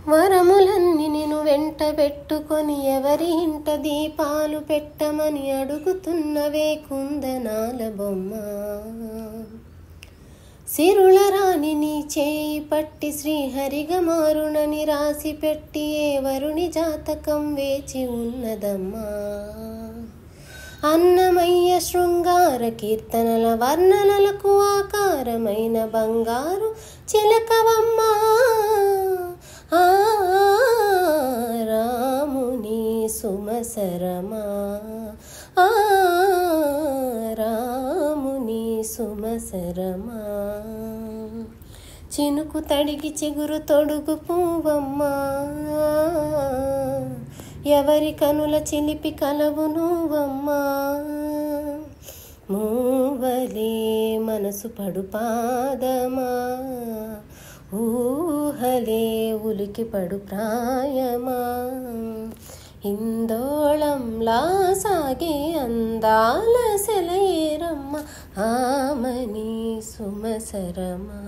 వరములన్నీ నిన్ను వెంట పెట్టుకొని ఎవరి ఇంట దీపాలు పెట్టమని అడుగుతున్నవే కుందనాల బొమ్మ. సిరుల రాణి నీ చేయి పట్టి శ్రీహరిగా మారునని రాసి పెట్టి ఏ వరుని జాతకం వేచి ఉన్నదమ్మా. అన్నమయ్య శృంగార కీర్తనల వర్ణనలకు ఆకారమైన బంగారు చిలకవమ్మా. రాముని సుమసరమా, రాముని సుమసరమా. చినుకు తడిగి చిగురు తొడుగు పువ్వమ్మా. ఎవరి కనుల చిలిపి కలవు నువ్వమ్మా. మూవలే మనసు పడు పాదమా, ఊహలే ఉలికి పడు ప్రాయమా. ఇందోళంలా సాగే అందాల సెలయేరమ్మ, ఆమని సుమసరమా.